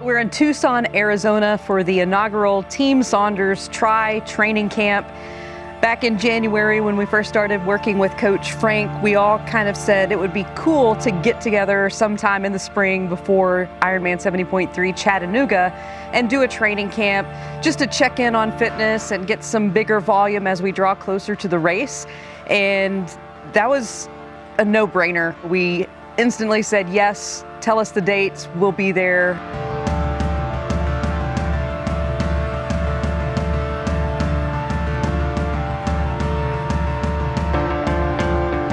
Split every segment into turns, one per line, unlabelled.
We're in Tucson, Arizona for the inaugural Team Saunders training camp. Back in January when we first started working with Coach Frank, we all kind of said it would be cool to get together sometime in the spring before Ironman 70.3 Chattanooga and do a training camp just to check in on fitness and get some bigger volume as we draw closer to the race. And that was a no-brainer. We instantly said, yes, tell us the dates, we'll be there.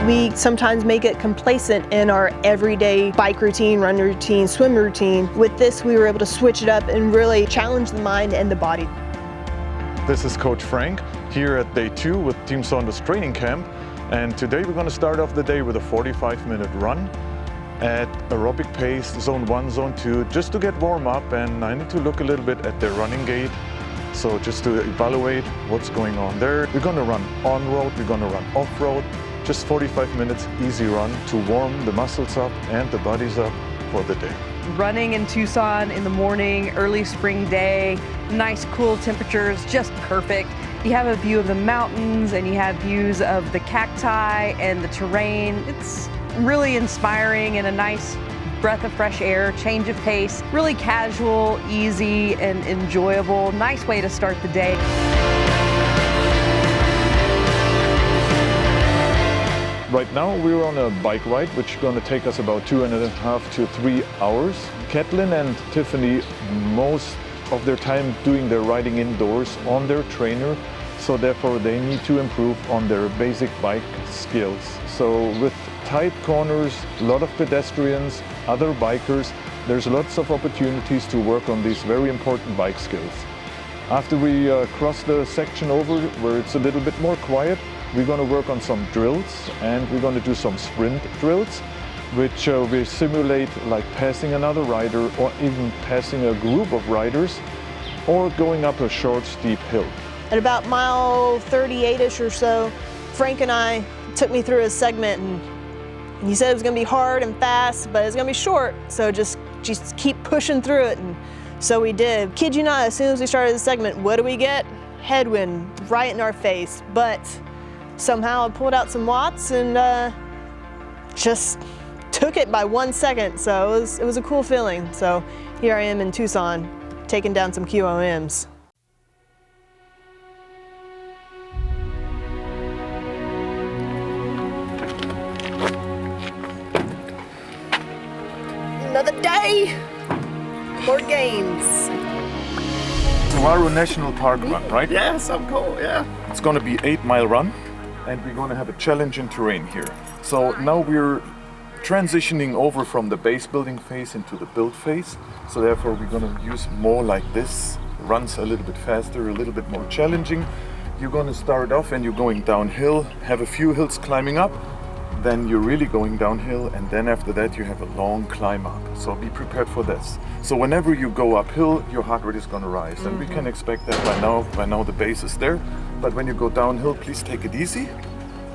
We sometimes may get complacent in our everyday bike routine, run routine, swim routine. With this, we were able to switch it up and really challenge the mind and the body.
This is Coach Frank here at day 2 with Team Saunders training camp. And today we're going to start off the day with a 45-minute run at aerobic pace, zone 1, zone 2, just to get warm up. And I need to look a little bit at the running gait. So just to evaluate what's going on there. We're going to run on-road, we're going to run off-road. Just 45 minutes easy run to warm the muscles up and the bodies up for the day.
Running in Tucson in the morning, early spring day, nice cool temperatures, just perfect. You have a view of the mountains and you have views of the cacti and the terrain. It's really inspiring and a nice breath of fresh air, change of pace, really casual, easy and enjoyable. Nice way to start the day.
Right now we're on a bike ride which is going to take us about 2.5 to 3 hours. Caitlin and Tiffany, most of their time doing their riding indoors on their trainer, so therefore they need to improve on their basic bike skills. So with tight corners, a lot of pedestrians, other bikers, there's lots of opportunities to work on these very important bike skills. After we cross the section over where it's a little bit more quiet, we're going to work on some drills and we're going to do some sprint drills, which we simulate like passing another rider or even passing a group of riders or going up a short, steep hill.
At about mile 38-ish or so, Frank and I took me through a segment and he said it was going to be hard and fast, but it's going to be short, so just keep pushing through it. And so we did. Kid you not, as soon as we started the segment, what do we get? Headwind right in our face. But somehow I pulled out some watts and just took it by 1 second. So it was a cool feeling. So here I am in Tucson, taking down some QOMs. Another day, more games.
Saguaro National Park run, right?
Yeah, some cool, yeah.
It's going to be 8-mile run and we're going to have a challenging terrain here. So now we're transitioning over from the base building phase into the build phase. So therefore we're going to use more like this. Runs a little bit faster, a little bit more challenging. You're going to start off and you're going downhill, have a few hills climbing up, then you're really going downhill, and then after that you have a long climb up. So be prepared for this. So whenever you go uphill, your heart rate is going to rise, and we can expect that by now. By now the base is there. But when you go downhill, please take it easy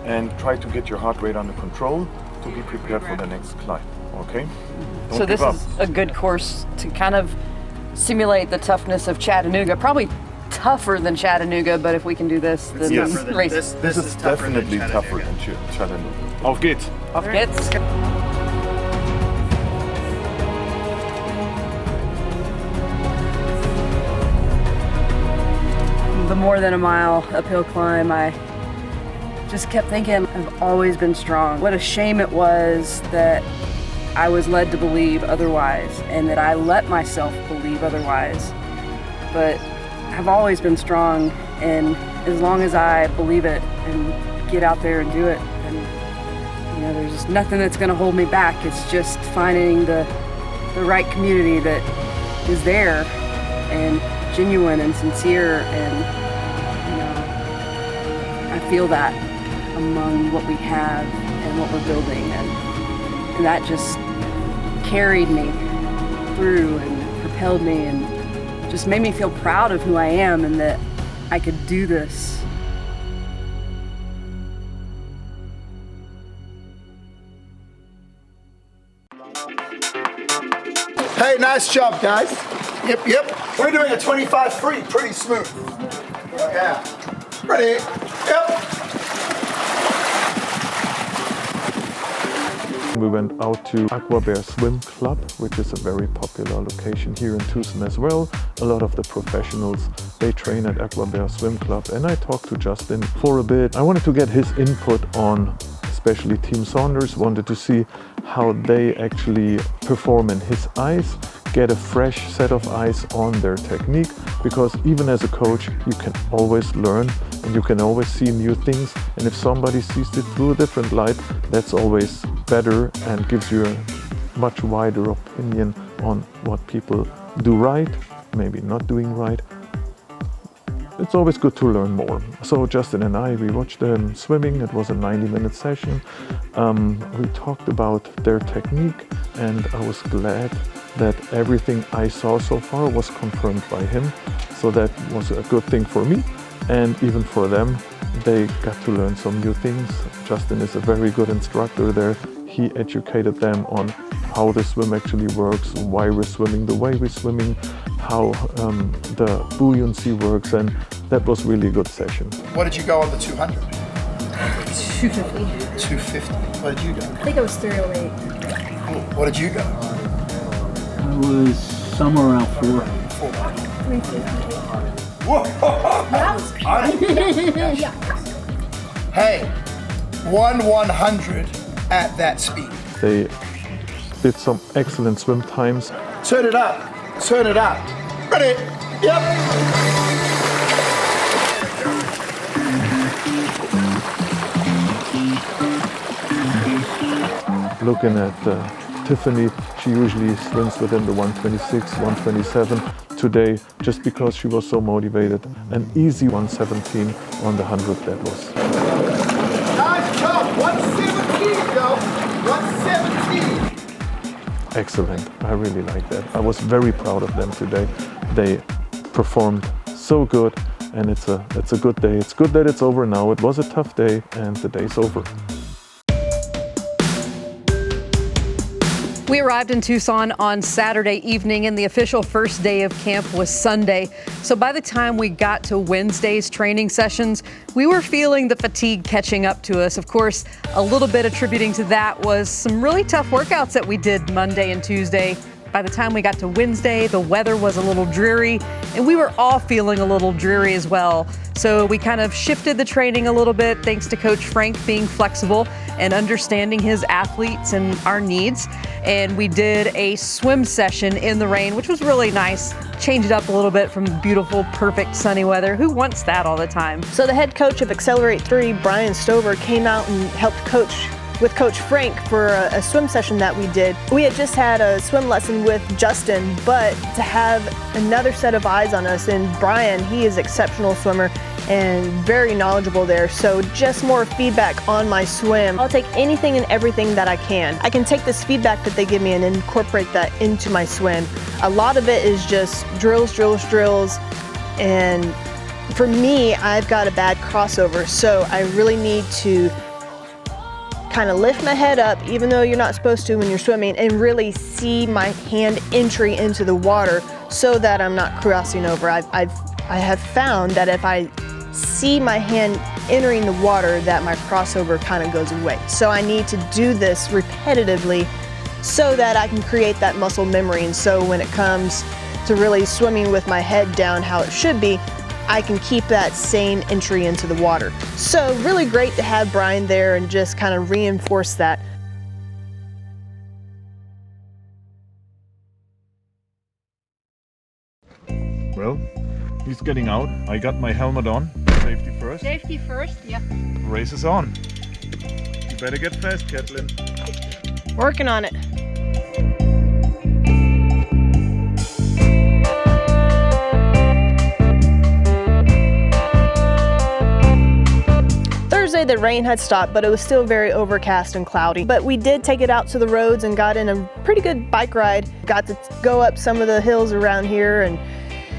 and try to get your heart rate under control to be prepared for the next climb. Okay?
So this is a good course to kind of simulate the toughness of Chattanooga. Probably tougher than Chattanooga, but if we can do this, then race.
This is definitely tougher than Chattanooga. Auf geht's.
Auf geht's. The more than a mile uphill climb, I just kept thinking, I've always been strong. What a shame it was that I was led to believe otherwise and that I let myself believe otherwise. But I've always been strong, and as long as I believe it and get out there and do it, then there's nothing that's going to hold me back. It's just finding the right community that is there and genuine and sincere, and I feel that among what we have and what we're building, and that just carried me through and propelled me and just made me feel proud of who I am and that I could do this.
Hey, nice job, guys. Yep. We're doing a 25 free, pretty smooth. Yeah. Ready? Yep.
We went out to Aquabear Swim Club, which is a very popular location here in Tucson as well. A lot of the professionals, they train at Aquabear Swim Club, and I talked to Justin for a bit. I wanted to get his input on, especially Team Saunders, wanted to see how they actually perform in his eyes, get a fresh set of eyes on their technique, because even as a coach, you can always learn and you can always see new things. And if somebody sees it through a different light, that's always better and gives you a much wider opinion on what people do right, maybe not doing right. It's always good to learn more. So Justin and I, we watched them swimming. It was a 90-minute session. We talked about their technique, and I was glad that everything I saw so far was confirmed by him. So that was a good thing for me, and even for them. They got to learn some new things. Justin is a very good instructor there. He educated them on how the swim actually works, why we're swimming the way we're swimming, how the buoyancy works, and that was really a good session.
What did you go on the 200?
250.
250. What did you go?
I think I was 308.
What did you go?
I was somewhere around 4.
350.
Whoa!
Yeah.
Hey, 1/100 at that speed.
They did some excellent swim times.
Turn it up. Turn it up. Ready? Yep.
Looking at Tiffany, she usually swims within the 126, 127. Today, just because she was so motivated, an easy 117 on the 100 that was.
Nice job. 117, yo. 117.
Excellent. I really like that. I was very proud of them today. They performed so good, and it's a good day. It's good that it's over now. It was a tough day, and the day's over.
We arrived in Tucson on Saturday evening, and the official first day of camp was Sunday. So by the time we got to Wednesday's training sessions, we were feeling the fatigue catching up to us. Of course, a little bit attributing to that was some really tough workouts that we did Monday and Tuesday. By the time we got to Wednesday, the weather was a little dreary, and we were all feeling a little dreary as well. So we kind of shifted the training a little bit, thanks to Coach Frank being flexible and understanding his athletes and our needs. And we did a swim session in the rain, which was really nice. Change it up a little bit from beautiful, perfect sunny weather. Who wants that all the time?
So the head coach of Accelerate 3, Brian Stover, came out and helped coach with Coach Frank for a swim session that we did. We had just had a swim lesson with Justin, but to have another set of eyes on us, and Brian, he is an exceptional swimmer and very knowledgeable there, so just more feedback on my swim. I'll take anything and everything that I can. I can take this feedback that they give me and incorporate that into my swim. A lot of it is just drills, and for me, I've got a bad crossover, so I really need to kind of lift my head up, even though you're not supposed to when you're swimming, and really see my hand entry into the water so that I'm not crossing over. I have found that if I see my hand entering the water, that my crossover kind of goes away. So I need to do this repetitively so that I can create that muscle memory, and so when it comes to really swimming with my head down how it should be, I can keep that same entry into the water. So really great to have Brian there and just kind of reinforce that.
Well, he's getting out. I got my helmet on. Safety first.
Safety first, yeah.
Race is on. You better get fast, Caitlin.
Working on it. Thursday the rain had stopped, but it was still very overcast and cloudy. But we did take it out to the roads and got in a pretty good bike ride. Got to go up some of the hills around here, and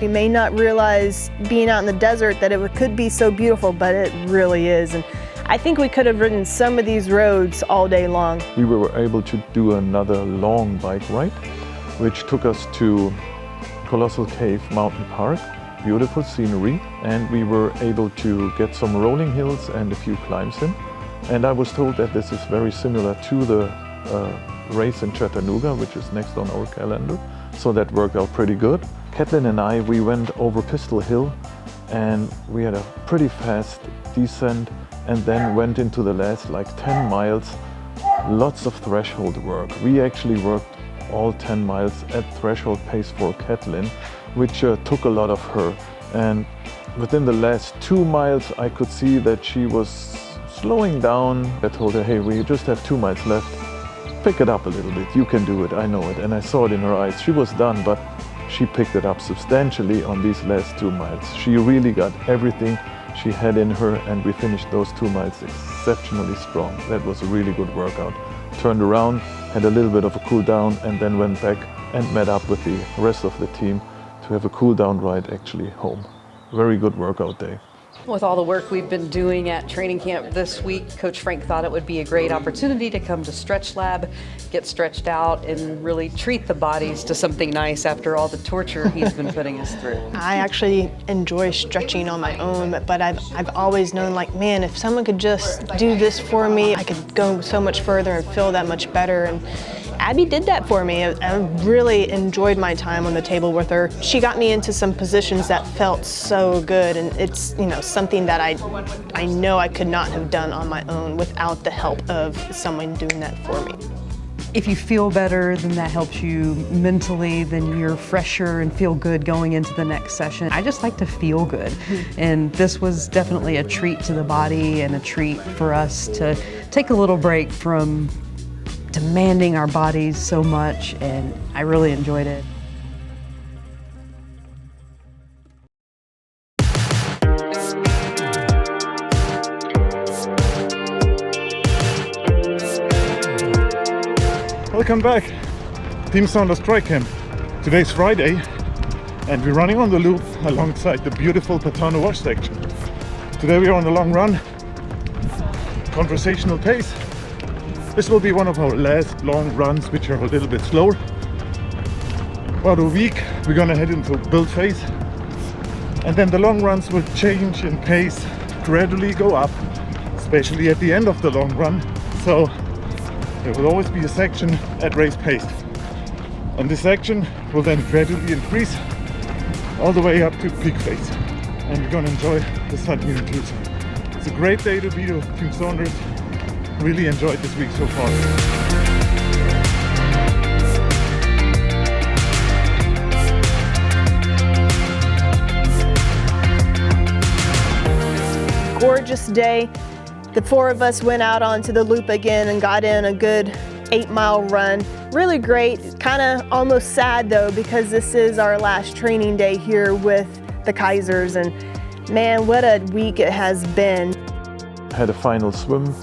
you may not realize being out in the desert that it could be so beautiful, but it really is. And I think we could have ridden some of these roads all day long.
We were able to do another long bike ride, which took us to Colossal Cave Mountain Park. Beautiful scenery, and we were able to get some rolling hills and a few climbs in. And I was told that this is very similar to the race in Chattanooga, which is next on our calendar. So that worked out pretty good. Caitlin and I, we went over Pistol Hill and we had a pretty fast descent and then went into the last like 10 miles. Lots of threshold work. We actually worked all 10 miles at threshold pace for Caitlin, which took a lot of her. And within the last 2 miles, I could see that she was slowing down. I told her, hey, we just have 2 miles left. Pick it up a little bit, you can do it, I know it. And I saw it in her eyes. She was done, but she picked it up substantially on these last 2 miles. She really got everything she had in her, and we finished those 2 miles exceptionally strong. That was a really good workout. Turned around, had a little bit of a cool down, and then went back and met up with the rest of the team to have a cool down ride actually home. Very good workout day.
With all the work we've been doing at training camp this week, Coach Frank thought it would be a great opportunity to come to Stretch Lab, get stretched out, and really treat the bodies to something nice after all the torture he's been putting us through.
I actually enjoy stretching on my own, but I've always known, like, man, if someone could just do this for me, I could go so much further and feel that much better. And Abby did that for me. I really enjoyed my time on the table with her. She got me into some positions that felt so good, and it's, you know, something that I know I could not have done on my own without the help of someone doing that for me.
If you feel better, then that helps you mentally, then you're fresher and feel good going into the next session. I just like to feel good. And this was definitely a treat to the body and a treat for us to take a little break from demanding our bodies so much, and I really enjoyed it.
Welcome back, Team Saunders Tri Camp. Today's Friday and we're running on the loop alongside the beautiful Patano Wash section. Today we are on a long run, conversational pace. This will be one of our last long runs, which are a little bit slower. About a week we're gonna head into build phase, and then the long runs will change in pace, gradually go up, especially at the end of the long run. So there will always be a section at race pace, and this section will then gradually increase all the way up to peak phase, and we're gonna enjoy the sun here in Tucson. It's a great day to be with Team Saunders. Really enjoyed this week so far.
Gorgeous day. The four of us went out onto the loop again and got in a good 8-mile run. Really great. Kind of almost sad though, because this is our last training day here with the Kaisers, and man, what a week it has been.
Had a final swim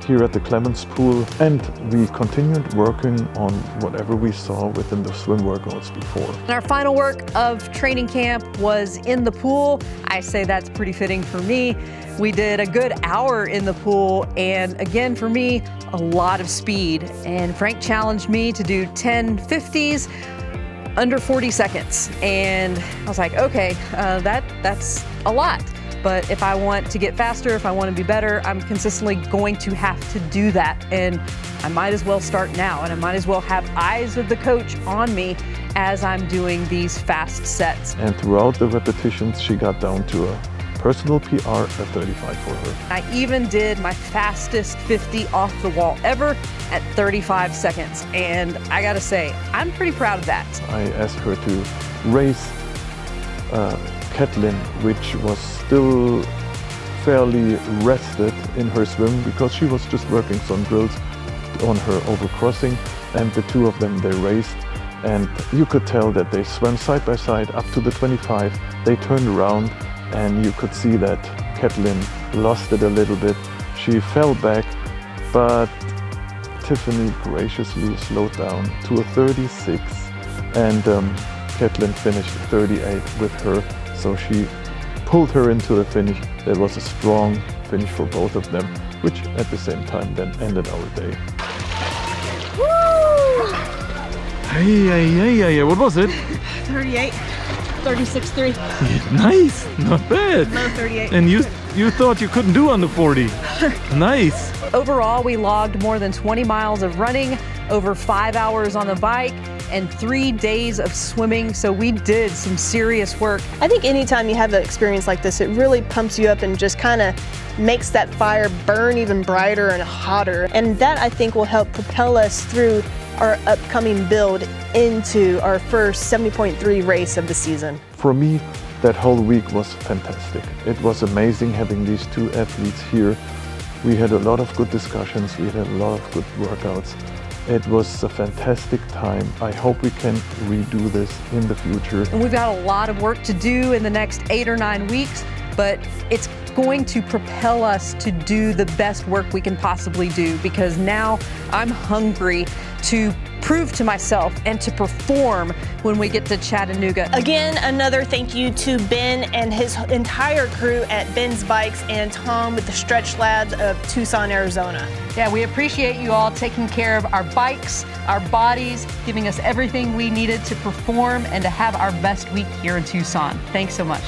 here at the Clemens pool, and we continued working on whatever we saw within the swim workouts before.
And our final work of training camp was in the pool. I say that's pretty fitting for me. We did a good hour in the pool, and again, for me, a lot of speed. And Frank challenged me to do 10 50s under 40 seconds. And I was like, okay, that's a lot. But if I want to get faster, if I want to be better, I'm consistently going to have to do that. And I might as well start now, and I might as well have eyes of the coach on me as I'm doing these fast sets.
And throughout the repetitions, she got down to a personal PR at 35 for her.
I even did my fastest 50 off the wall ever at 35 seconds. And I gotta say, I'm pretty proud of that.
I asked her to race Caitlin, which was still fairly rested in her swim because she was just working some drills on her overcrossing, and the two of them, they raced, and you could tell that they swam side by side up to the 25. They turned around and you could see that Caitlin lost it a little bit. She fell back, but Tiffany graciously slowed down to a 36, and Caitlin finished 38 with her. So she pulled her into the finish. That was a strong finish for both of them. which at the same time then ended our day.
Hey, what was it?
38, 36.3.
Nice, not bad.
No, 38.
And you thought you couldn't do under 40. Nice.
Overall, we logged more than 20 miles of running, over 5 hours on the bike, and 3 days of swimming, so we did some serious work.
I think anytime you have an experience like this, it really pumps you up and just kind of makes that fire burn even brighter and hotter. And that, I think, will help propel us through our upcoming build into our first 70.3 race of the season.
For me, that whole week was fantastic. It was amazing having these two athletes here. We had a lot of good discussions, we had a lot of good workouts. It was a fantastic time. I hope we can redo this in the future.
And we've got a lot of work to do in the next 8 or 9 weeks, but it's going to propel us to do the best work we can possibly do, because now I'm hungry to prove to myself and to perform when we get to Chattanooga.
Again, another thank you to Ben and his entire crew at Ben's Bikes and Tom with the Stretch Labs of Tucson, Arizona.
Yeah, we appreciate you all taking care of our bikes, our bodies, giving us everything we needed to perform and to have our best week here in Tucson. Thanks so much.